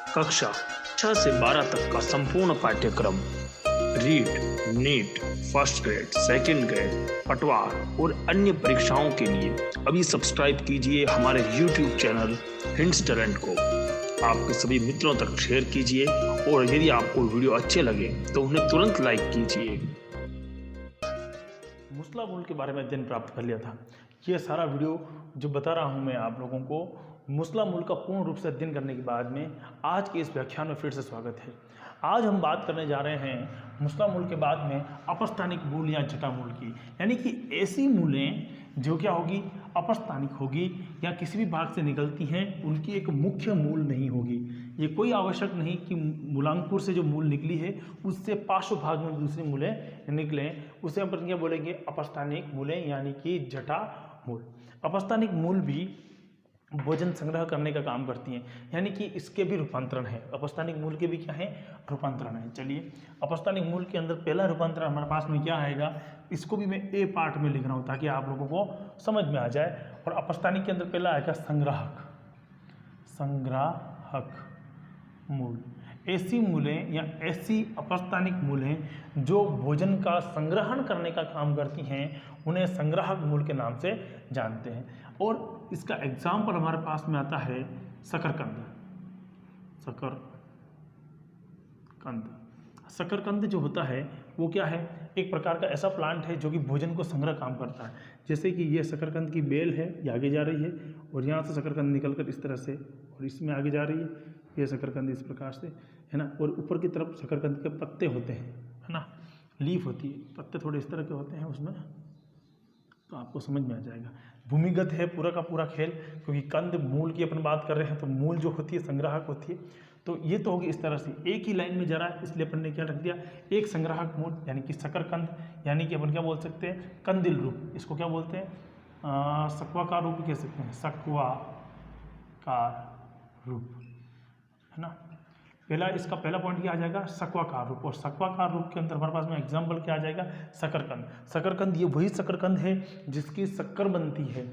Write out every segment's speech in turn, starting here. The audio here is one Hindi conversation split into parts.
कक्षा 6 से 12 तक का संपूर्ण पाठ्यक्रम REET, NEET, first grade, second grade, पटवार और अन्य परीक्षाओं के लिए अभी सब्सक्राइब कीजिए हमारे YouTube चैनल हिंट्स टैलेंट को। आपके सभी मित्रों तक शेयर कीजिए और यदि आपको वीडियो अच्छे लगे तो उन्हें तुरंत लाइक कीजिए। मुस्ला मूल के बारे में अध्ययन प्राप्त कर लिया था। ये सारा वीडियो जो बता रहा हूँ मैं आप लोगों को, मुस्ला मूल का पूर्ण रूप से अध्ययन करने के बाद में आज के इस व्याख्यान में फिर से स्वागत है। आज हम बात करने जा रहे हैं मुस्ला मूल के बाद में अपस्थानिक मूल या जटा मूल की, यानी कि ऐसी मूलें जो क्या होगी, अपस्थानिक होगी या किसी भी भाग से निकलती हैं, उनकी एक मुख्य मूल नहीं होगी। ये कोई आवश्यक नहीं कि मूलांकुर से जो मूल निकली है उससे पार्श्व भाग में दूसरी मूलें निकलें, उसे अपन क्या बोलेंगे, अपस्थानिक मूलें यानी कि जटा मूल। अपस्थानिक मूल भी भोजन संग्रह करने का काम करती हैं, यानी कि इसके भी रूपांतरण है। अपस्थानिक मूल के भी क्या है, रूपांतरण है। चलिए, अपस्थानिक मूल के अंदर पहला रूपांतरण हमारे पास में क्या आएगा, इसको भी मैं ए पार्ट में लिख रहा हूँ ताकि आप लोगों को समझ में आ जाए। और अपस्थानिक के अंदर पहला आएगा संग्राहक। संग्राहक मूल ऐसी मूलें या ऐसी अपस्थानिक मूलें जो भोजन का संग्रहण करने का काम करती हैं, उन्हें संग्राहक मूल के नाम से जानते हैं। और इसका एग्जाम्पल हमारे पास में आता है शकरकंद। शकरकंद जो होता है वो क्या है, एक प्रकार का ऐसा प्लांट है जो कि भोजन को संग्रह काम करता है। जैसे कि ये शकरकंद की बेल है, ये आगे जा रही है और यहाँ से शकरकंद निकलकर इस तरह से और इसमें आगे जा रही है, ये शकरकंद इस प्रकार से है ना। और ऊपर की तरफ शकरकंद के पत्ते होते हैं, है ना, लीफ होती है, पत्ते थोड़े इस तरह के होते हैं उसमें, तो आपको समझ में आ जाएगा। भूमिगत है पूरा का पूरा खेल, क्योंकि कंद मूल की अपन बात कर रहे हैं तो मूल जो होती है संग्राहक होती है। तो ये तो होगी इस तरह से, एक ही लाइन में जा रहा है, इसलिए अपन ने क्या रख दिया, एक संग्राहक मूल यानी कि शकरकंद, यानी कि अपन क्या बोल सकते हैं, कंदिल रूप। इसको क्या बोलते हैं, सक्वाकार रूप कह सकते हैं, सक्वाकार रूप, है ना। इसका पहला पॉइंट क्या आ जाएगा, सक्वाकार रूप। और सक्वाकार रूप के अंदर हमारे पास में एग्जाम्पल क्या आ जाएगा, शकरकंद। शकरकंद ये वही शकरकंद है जिसकी शक्कर बनती है।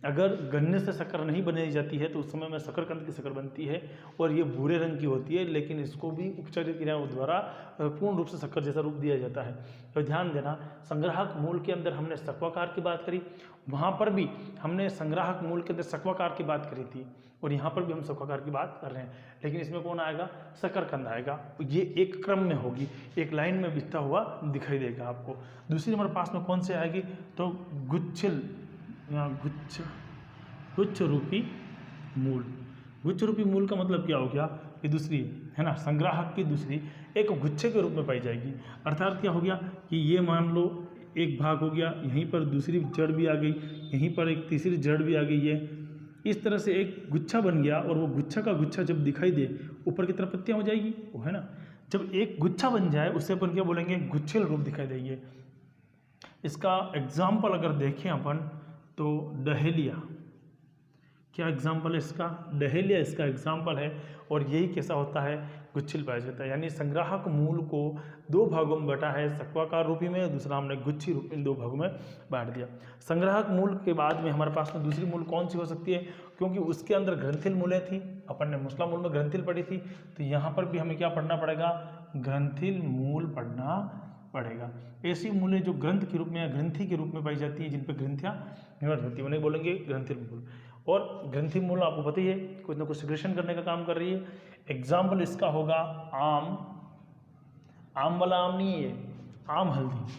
अगर गन्ने से शक्कर नहीं बनाई जाती है तो उस समय में शकरकंद की शक्कर बनती है और ये भूरे रंग की होती है, लेकिन इसको भी उपचारित क्रियाओं द्वारा पूर्ण रूप से शक्कर जैसा रूप दिया जाता है। तो ध्यान देना, संग्राहक मूल के अंदर हमने सक्वाकार की बात करी, वहाँ पर भी हमने संग्राहक मूल के अंदर सक्वाकार की बात करी थी और यहाँ पर भी हम सक्वाकार की बात कर रहे हैं, लेकिन इसमें कौन आएगा, शकरकंद आएगा। ये एक क्रम में होगी, एक लाइन में बिछता हुआ दिखाई देगा आपको। दूसरी हमारे पास में कौन से आएगी, तो गुच्छिल या गुच्छ रूपी मूल। गुच्छ रूपी मूल का मतलब क्या हो गया, ये दूसरी है ना, संग्राहक की दूसरी एक गुच्छे के रूप में पाई जाएगी। अर्थात क्या हो गया कि ये मान लो एक भाग हो गया, यहीं पर दूसरी जड़ भी आ गई, यहीं पर एक तीसरी जड़ भी आ गई है, इस तरह से एक गुच्छा बन गया। और वो गुच्छा का गुच्छा जब दिखाई दे, ऊपर की तरफ पत्तियाँ हो जाएगी, वो है ना। जब एक गुच्छा बन जाए उससे अपन क्या बोलेंगे, गुच्छिल रूप दिखाई देंगे। इसका एग्जाम्पल अगर देखें अपन तो डहेलिया, क्या एग्जाम्पल है इसका, डहेलिया इसका एग्जाम्पल है। और यही कैसा होता है, गुच्छिल पाया जाता है। यानी संग्राहक मूल को दो भागों में बांटा है, सक्वाकार रूपी में, दूसरा हमने गुच्छी रूप में दो भागों में बांट दिया। संग्राहक मूल के बाद में हमारे पास में दूसरी मूल कौन सी हो सकती है, क्योंकि उसके अंदर ग्रंथिल मूलें थी, अपन ने मुस्ला मूल में ग्रंथिल पढ़ी थी, तो यहाँ पर भी हमें क्या पढ़ना पड़ेगा, ग्रंथिल मूल पढ़ना पड़ेगा। ऐसी मूलें जो ग्रंथ के रूप में या ग्रंथि के रूप में पाई जाती है, जिन पर ग्रंथियाँ निर्भर होती है, उन्हें बोलेंगे ग्रंथिल मूल। और ग्रंथि मूल आपको पता ही है, कुछ ना कुछ सिक्रेशन करने का काम कर रही है। एग्जाम्पल इसका होगा आम, आम वाला आम नहीं है, आम हल्दी,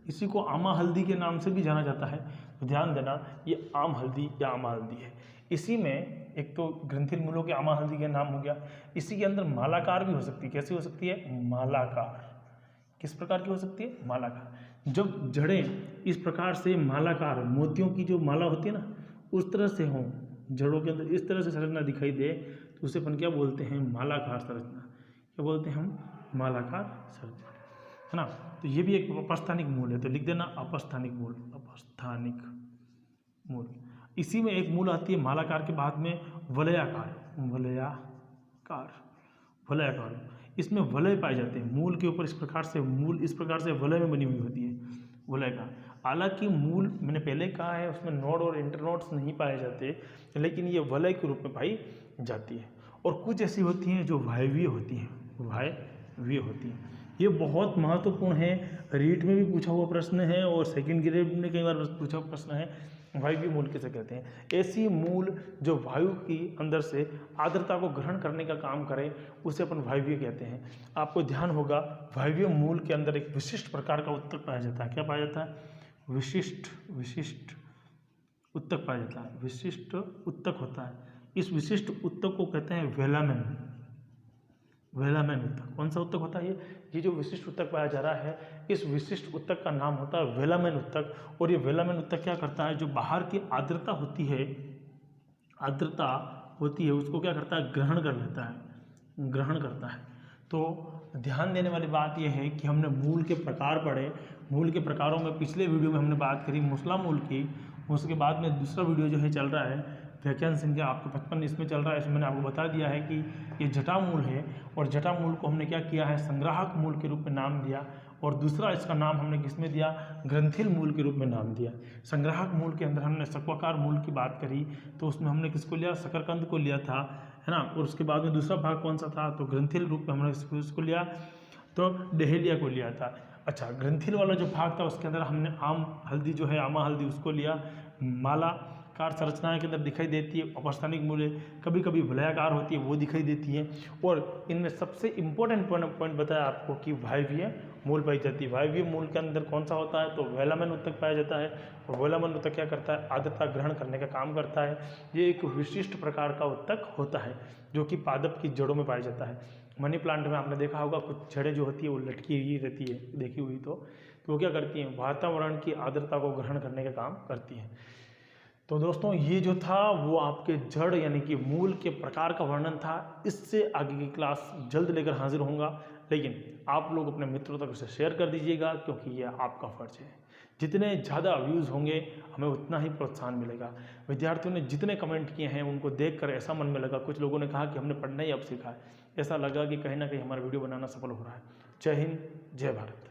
इसी को आमा हल्दी के नाम से भी जाना जाता है। तो ध्यान देना, ये आम हल्दी या आमा हल्दी है। इसी में एक तो ग्रंथिल मूलों के आमा हल्दी के नाम हो गया, इसी के अंदर मालाकार भी हो सकती है। कैसी हो सकती है, मालाकार। किस प्रकार की हो सकती है, मालाकार। जब जड़ें इस प्रकार से मालाकार, मोतियों की जो माला होती है ना, उस तरह से हों, जड़ों के अंदर इस तरह से संरचना दिखाई दे, तो उसे अपन क्या बोलते हैं, मालाकार संरचना। क्या बोलते हैं हम, मालाकार संरचना, है ना। तो ये भी एक अपस्थानिक मूल है, तो लिख देना अपस्थानिक मूल, अपस्थानिक मूल। इसी में एक मूल आती है मालाकार के बाद में वलयाकार, वलयाकार, वलयाकार। इसमें वलय पाए जाते हैं मूल के ऊपर, इस प्रकार से मूल इस प्रकार से वलय में बनी हुई होती है, वलय का। हालांकि मूल मैंने पहले कहा है उसमें नोड और इंटरनोड्स नहीं पाए जाते, लेकिन ये वलय के रूप में पाई जाती है। और कुछ ऐसी होती हैं जो वायवीय होती हैं, वायवीय होती हैं। ये बहुत महत्वपूर्ण है, रीट में भी पूछा हुआ प्रश्न है और सेकंड ग्रेड में कई बार पूछा हुआ प्रश्न है। वायवीय मूल किसे कहते हैं? ऐसी मूल जो वायु की अंदर से आर्द्रता को ग्रहण करने का काम करे उसे अपन वायवीय कहते हैं। आपको ध्यान होगा वायवीय मूल के अंदर एक विशिष्ट प्रकार का उत्तक पाया जाता है। क्या पाया जाता है? विशिष्ट उत्तक पाया जाता है, विशिष्ट उत्तक होता है। इस विशिष्ट उत्तक को कहते हैं वेलामेन उत्तक। कौन सा उत्तक होता है ये जो विशिष्ट उत्तक पाया जा रहा है, इस विशिष्ट उत्तक का नाम होता है वेलामेन उत्तक। और ये वेलामेन उत्तक क्या करता है? जो बाहर की आर्द्रता होती है उसको क्या करता है? ग्रहण करता है। तो ध्यान देने वाली बात यह है कि हमने मूल के प्रकार पढ़े। मूल के प्रकारों में पिछले वीडियो में हमने बात करी मूसला मूल की। उसके बाद में दूसरा वीडियो जो है चल रहा है व्याख्यान संख्या आपके 55 इसमें चल रहा है। इसमें मैंने आपको बता दिया है कि ये जटामूल है और जटामूल को हमने क्या किया है? संग्राहक मूल के रूप में नाम दिया। और दूसरा इसका नाम हमने किसमें दिया? ग्रंथिल मूल के रूप में नाम दिया। संग्राहक मूल के अंदर हमने सक्वाकार मूल की बात करी तो उसमें हमने किसको लिया? शकरकंद को लिया था, है ना। और उसके बाद में दूसरा भाग कौन सा था? तो ग्रंथिल रूप में हमने उसको लिया, तो डहेलिया को लिया था। अच्छा, ग्रंथिल वाला जो भाग था उसके अंदर हमने आम हल्दी जो है, आमा हल्दी, उसको लिया। मालाकार संरचना के अंदर दिखाई देती है। अपस्थानिक मूल्य कभी कभी वलयाकार होती है, वो दिखाई देती है। और इनमें सबसे इंपॉर्टेंट पॉइंट बताया आपको कि वायवीय मूल पाई जाती है। वायवीय मूल के अंदर कौन सा होता है? तो वेलामेन उत्तक पाया जाता है। और वेलामेन उत्तक क्या करता है? आर्द्रता ग्रहण करने का काम करता है। ये एक विशिष्ट प्रकार का उत्तक होता है जो कि पादप की जड़ों में पाया जाता है। मनी प्लांट में आपने देखा होगा कुछ जड़ें जो होती है वो लटकी हुई रहती है, देखी हुई तो वो क्या करती हैं? वातावरण की आर्द्रता को ग्रहण करने का काम करती हैं। तो दोस्तों ये जो था वो आपके जड़ यानी कि मूल के प्रकार का वर्णन था। इससे आगे की क्लास जल्द लेकर हाजिर होऊंगा, लेकिन आप लोग अपने मित्रों तक उसे शेयर कर दीजिएगा क्योंकि यह आपका फर्ज है। जितने ज़्यादा व्यूज़ होंगे हमें उतना ही प्रोत्साहन मिलेगा। विद्यार्थियों ने जितने कमेंट किए हैं उनको देखकर ऐसा मन में लगा, कुछ लोगों ने कहा कि हमने पढ़ना ही अब सीखा है। ऐसा लगा कि कहीं ना कहीं हमारा वीडियो बनाना सफल हो रहा है। जय हिंद, जय भारत।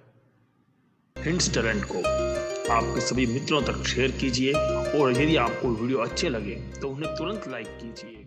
हिंट्स टैलेंट को आपके सभी मित्रों तक शेयर कीजिए और यदि आपको वीडियो अच्छे लगे तो उन्हें तुरंत लाइक कीजिए।